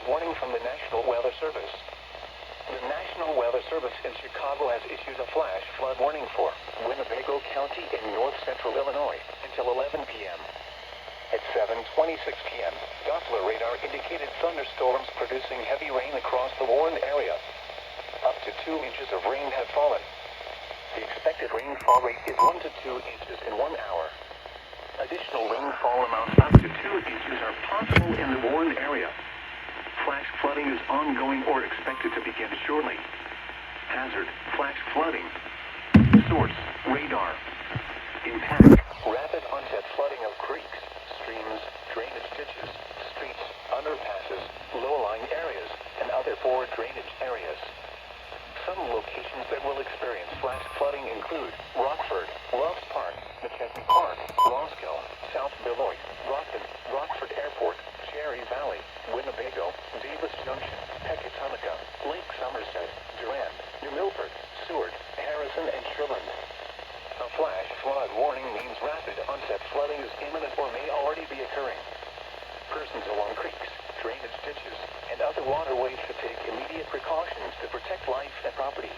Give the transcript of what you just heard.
warning from the National Weather Service. The National Weather Service in Chicago has issued a flash flood warning for Winnebago County in north-central Illinois until 11 p.m. At 7:26 p.m., Doppler radar indicated thunderstorms producing heavy rain across the warned area. Up to 2 inches of rain have fallen. The expected rainfall rate is 1 to 2 inches in 1 hour. Additional rainfall amounts up to 2 inches are possible in the warned area. Flash flooding is ongoing or expected to begin shortly. Hazard, flash flooding. Source, radar. Impact, rapid onset flooding of creeks, streams, drainage ditches, streets, underpasses, low-lying areas, and other poor drainage areas. Some locations that will experience flash flooding include Rockford, Loves Park, McChesney Park, Roscoe, South Beloit, Brockton, Rockford Airport, Cherry Valley, Winnebago, Davis Junction, Pecatonica, Lake Somerset, Durand, New Milford, Seward, Harrison, and Sherland. A flash flood warning means rapid onset flooding is imminent or may already be occurring. Persons along creeks, drainage ditches, and other waterways should take immediate precautions to protect life and property.